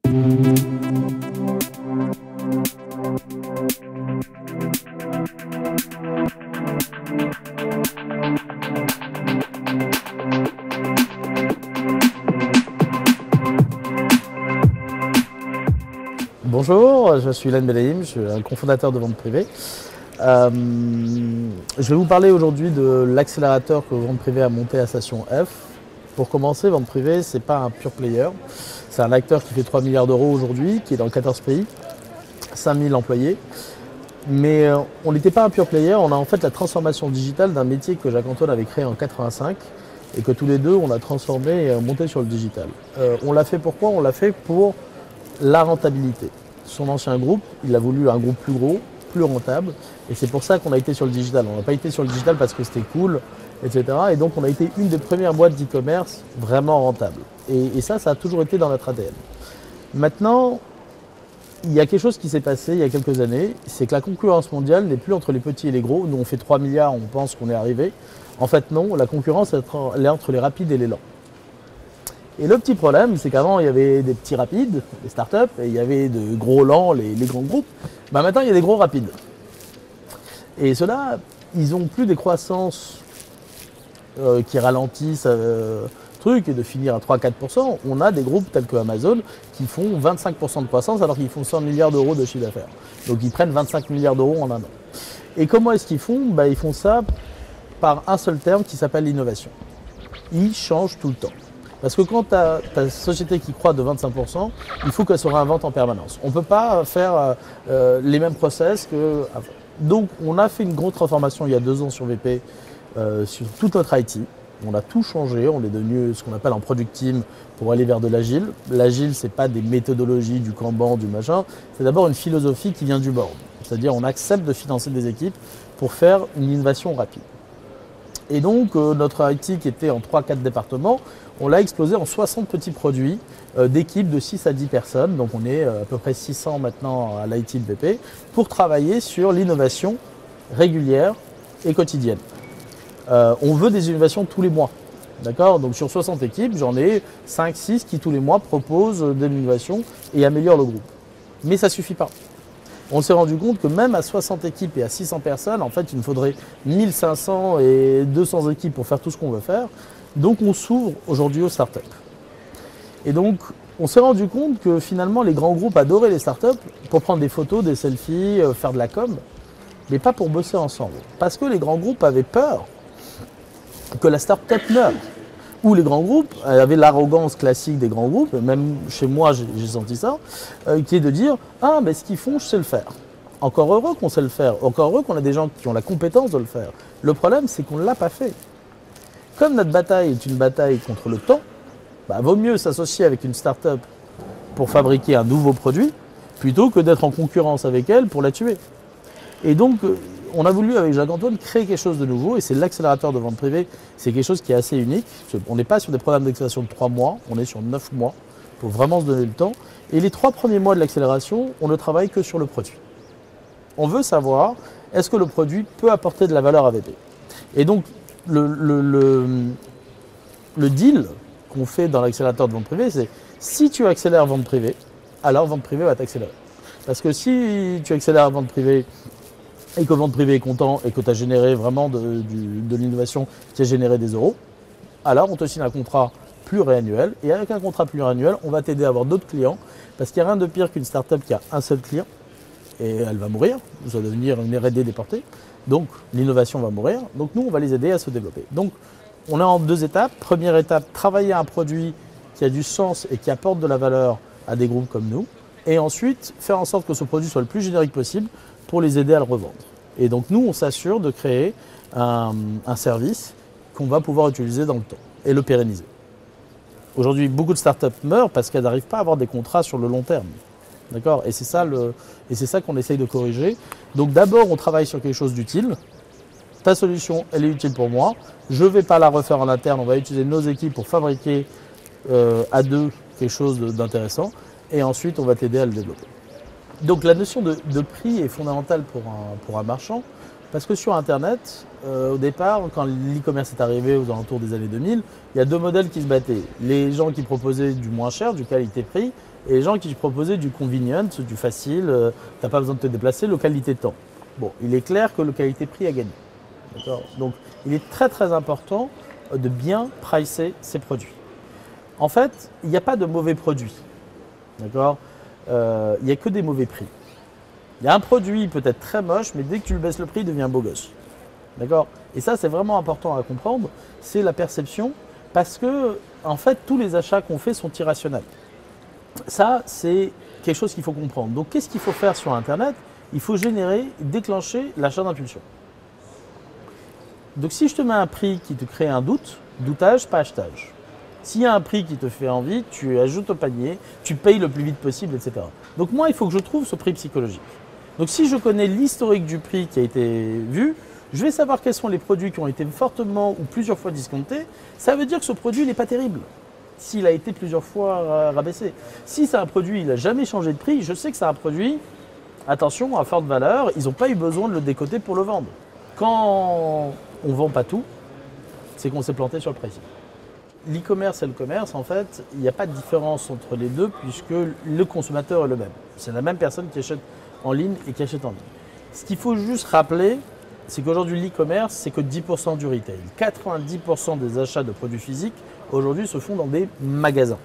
Bonjour, je suis Ilan Belaïm, je suis un cofondateur de Vente Privée. Je vais vous parler aujourd'hui de l'accélérateur que Vente Privée a monté à Station F. Pour commencer, Vente Privée, ce n'est pas un pure player. C'est un acteur qui fait 3 milliards d'euros aujourd'hui, qui est dans 14 pays, 5000 employés. Mais on n'était pas un pure player, on a en fait la transformation digitale d'un métier que Jacques-Antoine avait créé en 85 et que tous les deux on a transformé et monté sur le digital. On l'a fait pourquoi? On l'a fait pour la rentabilité. Son ancien groupe, il a voulu un groupe plus gros, plus rentable, et c'est pour ça qu'on a été sur le digital. On n'a pas été sur le digital parce que c'était cool, etc. Et donc on a été une des premières boîtes d'e-commerce vraiment rentable. Et ça a toujours été dans notre ADN. Maintenant, il y a quelque chose qui s'est passé il y a quelques années, c'est que la concurrence mondiale n'est plus entre les petits et les gros. Nous on fait 3 milliards, on pense qu'on est arrivé. En fait non, la concurrence elle est entre les rapides et les lents. Et le petit problème, c'est qu'avant, il y avait des petits rapides, les startups, et il y avait de gros lents, les grands groupes. Ben maintenant, il y a des gros rapides. Et ceux-là, ils n'ont plus des croissances qui ralentissent truc et de finir à 3-4%. On a des groupes tels que Amazon qui font 25% de croissance alors qu'ils font 100 milliards d'euros de chiffre d'affaires. Donc ils prennent 25 milliards d'euros en un an. Et comment est-ce qu'ils font? Ben, ils font ça par un seul terme qui s'appelle l'innovation. Ils changent tout le temps. Parce que quand tu as ta société qui croît de 25%, il faut qu'elle se réinvente en permanence. On ne peut pas faire les mêmes process qu'avant. Donc on a fait une grosse transformation il y a 2 ans sur VP, sur toute notre IT. On a tout changé, on est devenu ce qu'on appelle un product team pour aller vers de l'agile. L'agile, ce n'est pas des méthodologies, du Kanban, du machin. C'est d'abord une philosophie qui vient du board. C'est-à-dire on accepte de financer des équipes pour faire une innovation rapide. Et donc, notre IT qui était en 3-4 départements, on l'a explosé en 60 petits produits d'équipes de 6 à 10 personnes. Donc, on est à peu près 600 maintenant à l'IT de BP pour travailler sur l'innovation régulière et quotidienne. On veut des innovations tous les mois. D'accord? Donc, sur 60 équipes, j'en ai 5-6 qui tous les mois proposent des innovations et améliorent le groupe. Mais ça ne suffit pas. On s'est rendu compte que même à 60 équipes et à 600 personnes, en fait, il nous faudrait 1500 et 200 équipes pour faire tout ce qu'on veut faire. Donc, on s'ouvre aujourd'hui aux startups. Et donc, on s'est rendu compte que finalement, les grands groupes adoraient les startups pour prendre des photos, des selfies, faire de la com, mais pas pour bosser ensemble. Parce que les grands groupes avaient peur que la startup meure. Où les grands groupes avaient l'arrogance classique des grands groupes, même chez moi j'ai senti ça, qui est de dire « Ah, mais ce qu'ils font, je sais le faire ». Encore heureux qu'on sait le faire, encore heureux qu'on a des gens qui ont la compétence de le faire. Le problème, c'est qu'on ne l'a pas fait. Comme notre bataille est une bataille contre le temps, bah, vaut mieux s'associer avec une start-up pour fabriquer un nouveau produit, plutôt que d'être en concurrence avec elle pour la tuer. Et donc, on a voulu, avec Jacques-Antoine, créer quelque chose de nouveau, et c'est l'accélérateur de Vente Privée. C'est quelque chose qui est assez unique. On n'est pas sur des programmes d'accélération de 3 mois, on est sur 9 mois, pour vraiment se donner le temps. Et les 3 premiers mois de l'accélération, on ne travaille que sur le produit. On veut savoir, est-ce que le produit peut apporter de la valeur à VP? Et donc, le deal qu'on fait dans l'accélérateur de Vente Privée, c'est si tu accélères Vente Privée, alors Vente Privée va t'accélérer. Parce que si tu accélères Vente Privée, et que Vente Privée est content et que tu as généré vraiment de l'innovation qui a généré des euros, alors on te signe un contrat pluriannuel. Et avec un contrat pluriannuel, on va t'aider à avoir d'autres clients. Parce qu'il n'y a rien de pire qu'une startup qui a un seul client et elle va mourir. Ça va devenir une R&D déportée. Donc l'innovation va mourir. Donc nous, on va les aider à se développer. Donc on est en 2 étapes. Première étape, travailler un produit qui a du sens et qui apporte de la valeur à des groupes comme nous. Et ensuite, faire en sorte que ce produit soit le plus générique possible pour les aider à le revendre. Et donc nous, on s'assure de créer un service qu'on va pouvoir utiliser dans le temps et le pérenniser. Aujourd'hui, beaucoup de startups meurent parce qu'elles n'arrivent pas à avoir des contrats sur le long terme. D'accord? Et c'est ça qu'on essaye de corriger. Donc d'abord, on travaille sur quelque chose d'utile. Ta solution, elle est utile pour moi. Je ne vais pas la refaire en interne. On va utiliser nos équipes pour fabriquer à 2 quelque chose d'intéressant. Et ensuite, on va t'aider à le développer. Donc la notion de prix est fondamentale pour un marchand, parce que sur Internet, au départ, quand l'e-commerce est arrivé aux alentours des années 2000, il y a 2 modèles qui se battaient. Les gens qui proposaient du moins cher, du qualité-prix, et les gens qui proposaient du convenient, du facile, tu n'as pas besoin de te déplacer, localité de temps. Bon, il est clair que localité-prix a gagné. Donc, il est très très important de bien pricer ses produits. En fait, il n'y a pas de mauvais produits. D'accord ? Il n'y a que des mauvais prix. Il y a un produit peut-être très moche, mais dès que tu le baisses le prix, il devient beau gosse. D'accord ? Et ça, c'est vraiment important à comprendre. C'est la perception, parce que, en fait, tous les achats qu'on fait sont irrationnels. Ça, c'est quelque chose qu'il faut comprendre. Donc, qu'est-ce qu'il faut faire sur Internet ? Il faut déclencher l'achat d'impulsion. Donc, si je te mets un prix qui te crée un doute, doutage, pas achetage. S'il y a un prix qui te fait envie, tu ajoutes au panier, tu payes le plus vite possible, etc. Donc, moi, il faut que je trouve ce prix psychologique. Donc, si je connais l'historique du prix qui a été vu, je vais savoir quels sont les produits qui ont été fortement ou plusieurs fois discountés. Ça veut dire que ce produit n'est pas terrible s'il a été plusieurs fois rabaissé. Si c'est un produit, il n'a jamais changé de prix, je sais que c'est un produit, attention, à forte valeur, ils n'ont pas eu besoin de le décoter pour le vendre. Quand on ne vend pas tout, c'est qu'on s'est planté sur le pricing. L'e-commerce et le commerce, en fait, il n'y a pas de différence entre les deux puisque le consommateur est le même. C'est la même personne qui achète en ligne et qui achète en ligne. Ce qu'il faut juste rappeler, c'est qu'aujourd'hui, l'e-commerce, c'est que 10% du retail. 90% des achats de produits physiques, aujourd'hui, se font dans des magasins.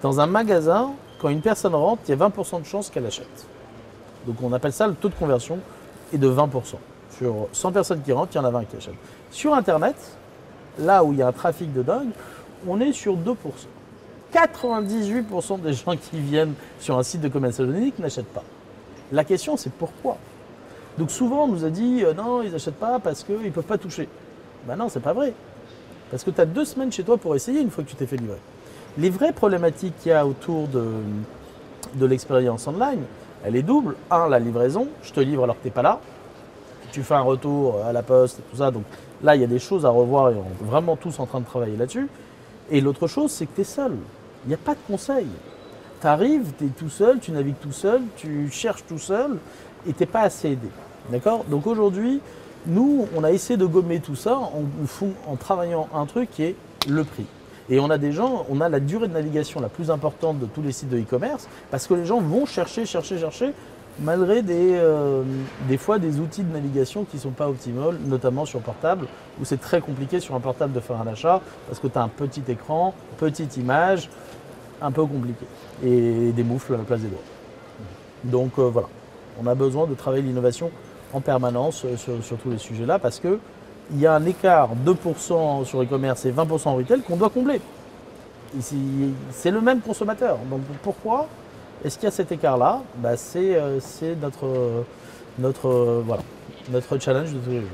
Dans un magasin, quand une personne rentre, il y a 20% de chances qu'elle achète. Donc, on appelle ça le taux de conversion est de 20%. Sur 100 personnes qui rentrent, il y en a 20 qui achètent. Sur Internet, là où il y a un trafic de dingue, on est sur 2%. 98% des gens qui viennent sur un site de commerce électronique n'achètent pas. La question, c'est pourquoi ? Donc souvent, on nous a dit non, ils n'achètent pas parce qu'ils ne peuvent pas toucher. Ben non, c'est pas vrai. Parce que tu as 2 semaines chez toi pour essayer une fois que tu t'es fait livrer. Les vraies problématiques qu'il y a autour de l'expérience online, elle est double. Un, la livraison, je te livre alors que tu n'es pas là. Tu fais un retour à la poste et tout ça. Donc là, il y a des choses à revoir et on est vraiment tous en train de travailler là-dessus. Et l'autre chose, c'est que tu es seul. Il n'y a pas de conseil. Tu arrives, tu es tout seul, tu navigues tout seul, tu cherches tout seul et tu n'es pas assez aidé. D'accord ? Donc aujourd'hui, nous, on a essayé de gommer tout ça en travaillant un truc qui est le prix. Et on a la durée de navigation la plus importante de tous les sites de e-commerce parce que les gens vont chercher, malgré des fois des outils de navigation qui ne sont pas optimaux, notamment sur portable, où c'est très compliqué sur un portable de faire un achat parce que tu as un petit écran, petite image, un peu compliqué, et des moufles à la place des doigts. Donc voilà, on a besoin de travailler l'innovation en permanence sur tous les sujets-là parce qu'il y a un écart 2% sur e-commerce et 20% en retail qu'on doit combler. C'est le même consommateur. Donc pourquoi est-ce qu'il y a cet écart-là ? C'est notre challenge de tous les jours.